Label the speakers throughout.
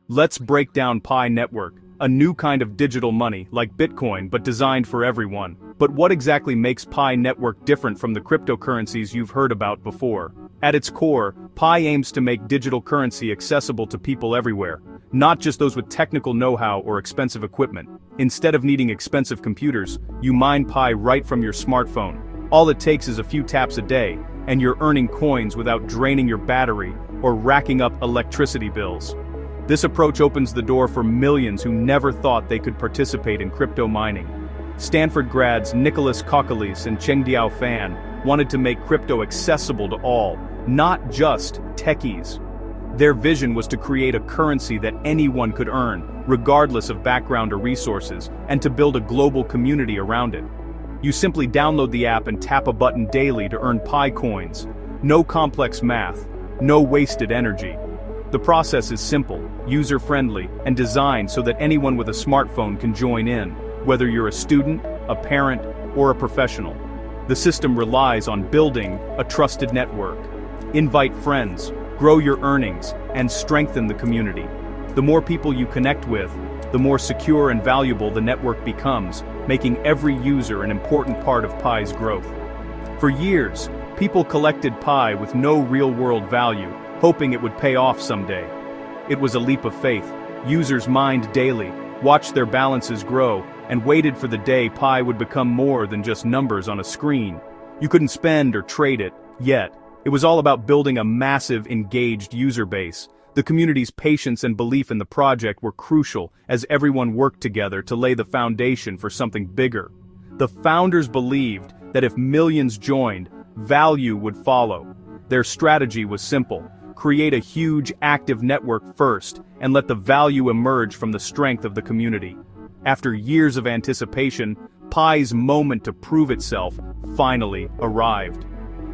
Speaker 1: Let's break down Pi Network, a new kind of digital money like Bitcoin but designed for everyone. But what exactly makes Pi Network different from the cryptocurrencies you've heard about before? At its core, Pi aims to make digital currency accessible to people everywhere, not just those with technical know-how or expensive equipment. Instead of needing expensive computers, you mine Pi right from your smartphone. All it takes is a few taps a day, and you're earning coins without draining your battery or racking up electricity bills. This approach opens the door for millions who never thought they could participate in crypto mining. Stanford grads Nicholas Kokolis and Chengdiao Fan wanted to make crypto accessible to all, not just techies. Their vision was to create a currency that anyone could earn, regardless of background or resources, and to build a global community around it. You simply download the app and tap a button daily to earn Pi coins. No complex math, no wasted energy. The process is simple, user-friendly, and designed so that anyone with a smartphone can join in, whether you're a student, a parent, or a professional. The system relies on building a trusted network. Invite friends, grow your earnings, and strengthen the community. The more people you connect with, the more secure and valuable the network becomes, making every user an important part of Pi's growth. For years, people collected Pi with no real-world value, hoping it would pay off someday. It was a leap of faith. Users mined daily, watched their balances grow, and waited for the day Pi would become more than just numbers on a screen. You couldn't spend or trade it, yet. It was all about building a massive, engaged user base. The community's patience and belief in the project were crucial as everyone worked together to lay the foundation for something bigger. The founders believed that if millions joined, value would follow. Their strategy was simple: create a huge, active network first, and let the value emerge from the strength of the community. After years of anticipation, Pi's moment to prove itself finally arrived.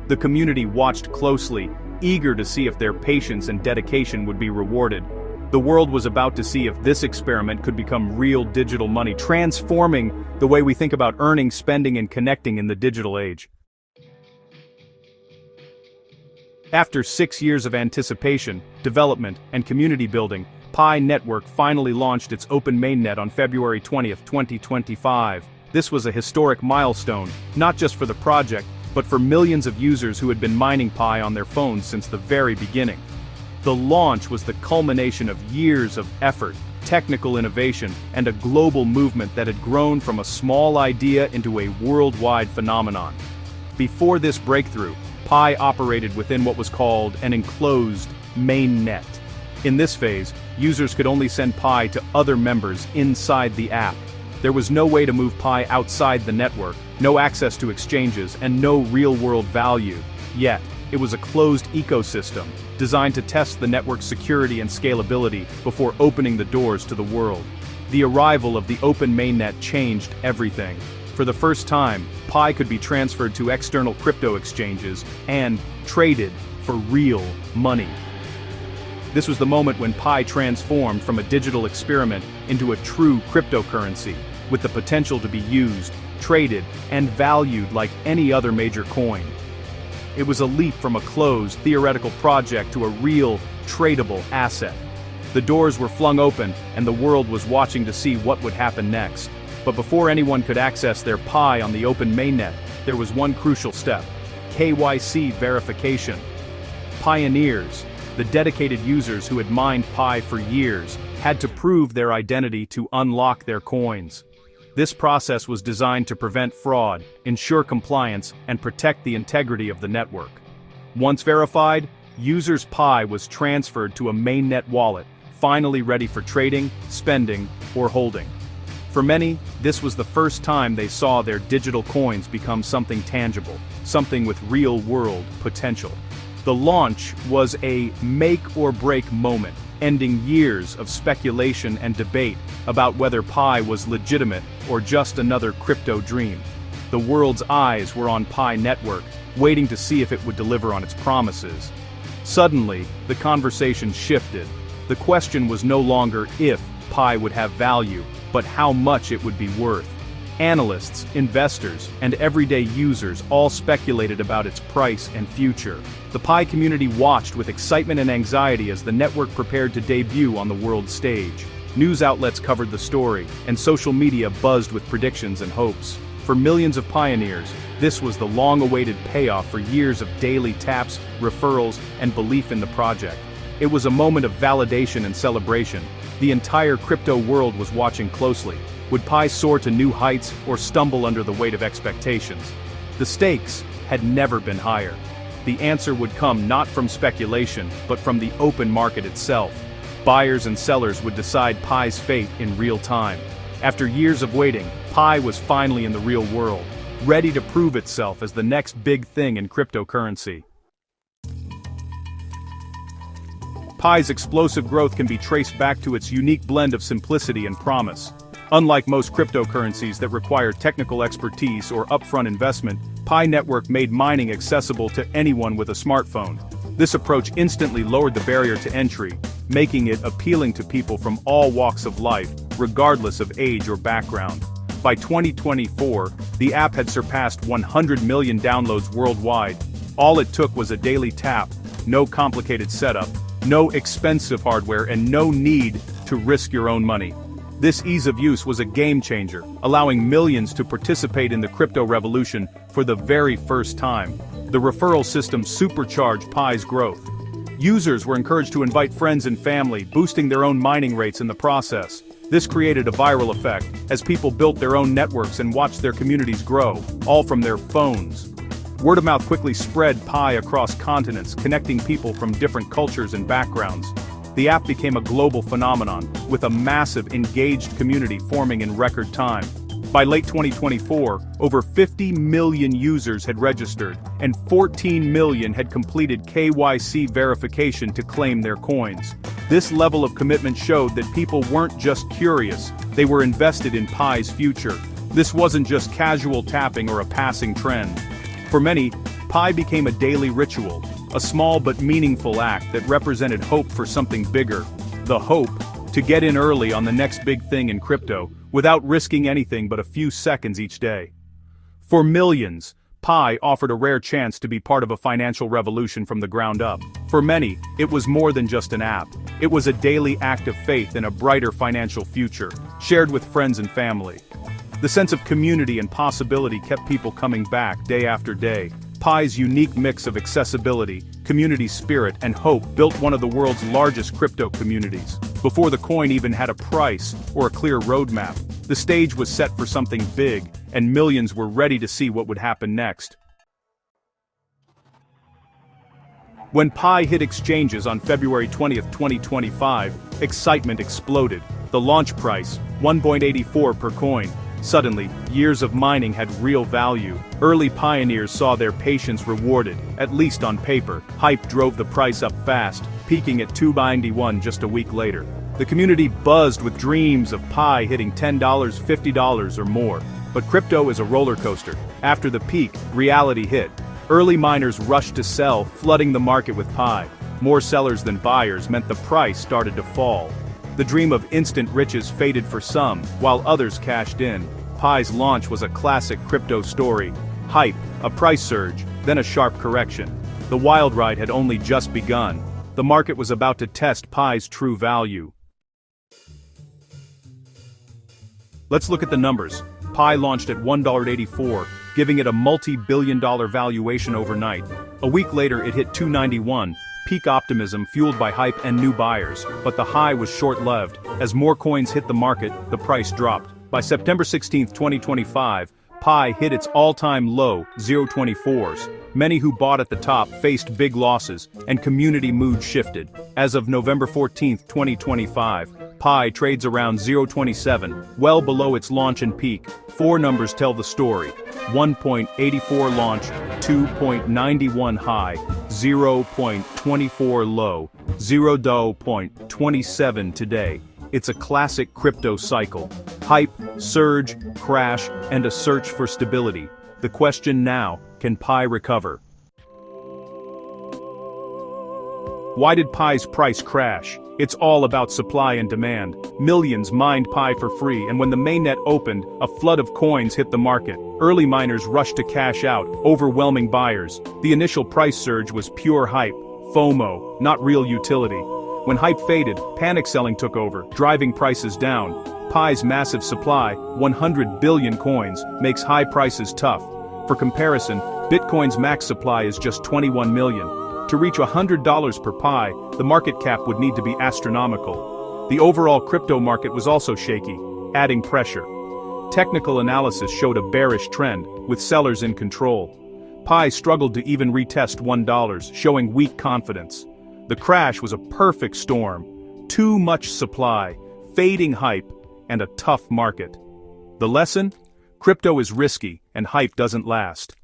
Speaker 1: The community watched closely, eager to see if their patience and dedication would be rewarded. The world was about to see if this experiment could become real digital money, transforming the way we think about earning, spending, and connecting in the digital age. After 6 years of anticipation, development, and community building, Pi Network finally launched its open mainnet on February 20, 2025. This was a historic milestone, not just for the project, but for millions of users who had been mining Pi on their phones since the very beginning. The launch was the culmination of years of effort, technical innovation, and a global movement that had grown from a small idea into a worldwide phenomenon. Before this breakthrough, Pi operated within what was called an enclosed mainnet. In this phase, users could only send Pi to other members inside the app. There was no way to move Pi outside the network, no access to exchanges, and no real-world value. Yet, it was a closed ecosystem, designed to test the network's security and scalability before opening the doors to the world. The arrival of the open mainnet changed everything. For the first time, Pi could be transferred to external crypto exchanges and traded for real money. This was the moment when Pi transformed from a digital experiment into a true cryptocurrency, with the potential to be used, traded, and valued like any other major coin. It was a leap from a closed, theoretical project to a real, tradable asset. The doors were flung open, and the world was watching to see what would happen next. But before anyone could access their Pi on the open mainnet, there was one crucial step: KYC verification. Pioneers, the dedicated users who had mined Pi for years, had to prove their identity to unlock their coins. This process was designed to prevent fraud, ensure compliance, and protect the integrity of the network. Once verified, users' Pi was transferred to a mainnet wallet, finally ready for trading, spending, or holding. For many, this was the first time they saw their digital coins become something tangible, something with real-world potential. The launch was a make-or-break moment, ending years of speculation and debate about whether Pi was legitimate or just another crypto dream. The world's eyes were on Pi Network, waiting to see if it would deliver on its promises. Suddenly, the conversation shifted. The question was no longer if Pi would have value, but how much it would be worth. Analysts, investors, and everyday users all speculated about its price and future. The Pi community watched with excitement and anxiety as the network prepared to debut on the world stage. News outlets covered the story, and social media buzzed with predictions and hopes. For millions of pioneers, this was the long-awaited payoff for years of daily taps, referrals, and belief in the project. It was a moment of validation and celebration. The entire crypto world was watching closely. Would Pi soar to new heights or stumble under the weight of expectations? The stakes had never been higher. The answer would come not from speculation, but from the open market itself. Buyers and sellers would decide Pi's fate in real time. After years of waiting, Pi was finally in the real world, ready to prove itself as the next big thing in cryptocurrency. Pi's explosive growth can be traced back to its unique blend of simplicity and promise. Unlike most cryptocurrencies that require technical expertise or upfront investment, Pi Network made mining accessible to anyone with a smartphone. This approach instantly lowered the barrier to entry, making it appealing to people from all walks of life, regardless of age or background. By 2024, the app had surpassed 100 million downloads worldwide. All it took was a daily tap, no complicated setup, no expensive hardware, and no need to risk your own money. This ease of use was a game changer, allowing millions to participate in the crypto revolution for the very first time. The referral system supercharged Pi's growth. Users were encouraged to invite friends and family, boosting their own mining rates in the process. This created a viral effect, as people built their own networks and watched their communities grow, all from their phones. Word of mouth quickly spread Pi across continents, connecting people from different cultures and backgrounds. The app became a global phenomenon, with a massive, engaged community forming in record time. By late 2024, over 50 million users had registered, and 14 million had completed KYC verification to claim their coins. This level of commitment showed that people weren't just curious, they were invested in Pi's future. This wasn't just casual tapping or a passing trend. For many, Pi became a daily ritual, a small but meaningful act that represented hope for something bigger. The hope to get in early on the next big thing in crypto, without risking anything but a few seconds each day. For millions, Pi offered a rare chance to be part of a financial revolution from the ground up. For many, it was more than just an app. It was a daily act of faith in a brighter financial future, shared with friends and family. The sense of community and possibility kept people coming back day after day. Pi's unique mix of accessibility, community spirit, and hope built one of the world's largest crypto communities. Before the coin even had a price or a clear roadmap, the stage was set for something big, and millions were ready to see what would happen next. When Pi hit exchanges on February 20, 2025, excitement exploded. The launch price, 1.84 per coin. Suddenly, years of mining had real value. Early pioneers saw their patience rewarded, at least on paper. Hype drove the price up fast, peaking at $2.91 just a week later. The community buzzed with dreams of Pi hitting $10, $50 or more. But crypto is a roller coaster. After the peak, reality hit. Early miners rushed to sell, flooding the market with Pi. More sellers than buyers meant the price started to fall. The dream of instant riches faded for some, while others cashed in. Pi's launch was a classic crypto story. Hype, a price surge, then a sharp correction. The wild ride had only just begun. The market was about to test Pi's true value. Let's look at the numbers. Pi launched at $1.84, giving it a multi-billion-dollar valuation overnight. A week later it hit $2.91. Peak optimism fueled by hype and new buyers, but the high was short-lived. As more coins hit the market, the price dropped. By September 16, 2025, Pi hit its all-time low, 0.24s. Many who bought at the top faced big losses, and community mood shifted. As of November 14, 2025, Pi trades around 0.27, well below its launch and peak. Four numbers tell the story. 1.84 launch, 2.91 high, 0.24 low, 0.27 today. It's a classic crypto cycle. Hype, surge, crash, and a search for stability. The question now, can Pi recover? Why did Pi's price crash? It's all about supply and demand. Millions mined Pi for free, and when the mainnet opened, a flood of coins hit the market. Early miners rushed to cash out, overwhelming buyers. The initial price surge was pure hype, FOMO, not real utility. When hype faded, panic selling took over, driving prices down. Pi's massive supply, 100 billion coins, makes high prices tough. For comparison, Bitcoin's max supply is just 21 million. To reach $100 per Pi, the market cap would need to be astronomical. The overall crypto market was also shaky, adding pressure. Technical analysis showed a bearish trend, with sellers in control. Pi struggled to even retest $1, showing weak confidence. The crash was a perfect storm. Too much supply, fading hype, and a tough market. The lesson? Crypto is risky, and hype doesn't last.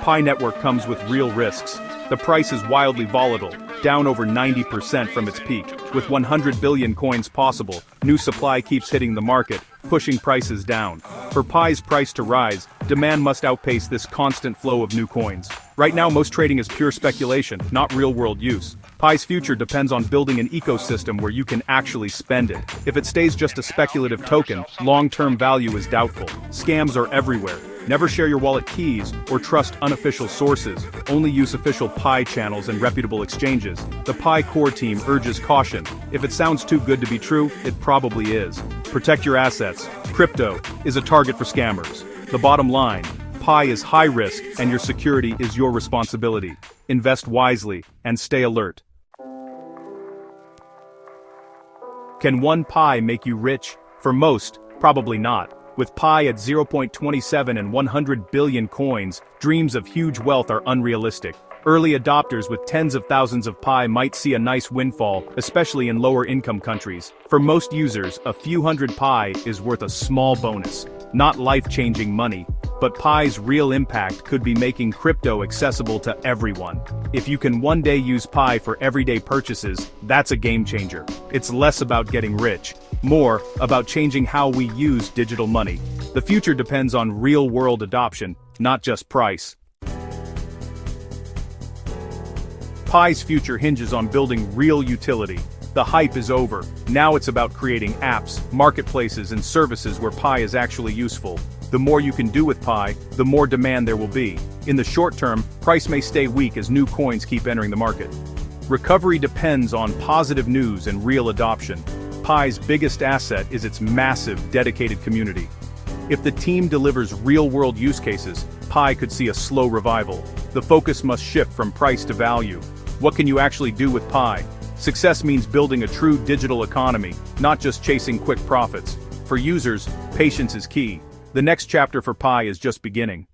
Speaker 1: Pi Network comes with real risks. The price is wildly volatile, down over 90% from its peak. With 100 billion coins possible, new supply keeps hitting the market, pushing prices down. For Pi's price to rise, demand must outpace this constant flow of new coins. Right now, most trading is pure speculation, not real-world use. Pi's future depends on building an ecosystem where you can actually spend it. If it stays just a speculative token, long-term value is doubtful. Scams are everywhere. Never share your wallet keys or trust unofficial sources. Only use official Pi channels and reputable exchanges. The Pi core team urges caution. If it sounds too good to be true, it probably is. Protect your assets. Crypto is a target for scammers. The bottom line, Pi is high risk and your security is your responsibility. Invest wisely and stay alert. Can one Pi make you rich? For most, probably not. With Pi at 0.27 and 100 billion coins, dreams of huge wealth are unrealistic. Early adopters with tens of thousands of Pi might see a nice windfall, especially in lower-income countries. For most users, a few hundred Pi is worth a small bonus. Not life-changing money, but Pi's real impact could be making crypto accessible to everyone. If you can one day use Pi for everyday purchases, that's a game changer. It's less about getting rich, more about changing how we use digital money. The future depends on real-world adoption, not just price. Pi's future hinges on building real utility. The hype is over. Now it's about creating apps, marketplaces, and services where Pi is actually useful. The more you can do with Pi, the more demand there will be. In the short term, price may stay weak as new coins keep entering the market. Recovery depends on positive news and real adoption. Pi's biggest asset is its massive, dedicated community. If the team delivers real-world use cases, Pi could see a slow revival. The focus must shift from price to value. What can you actually do with Pi? Success means building a true digital economy, not just chasing quick profits. For users, patience is key. The next chapter for Pi is just beginning.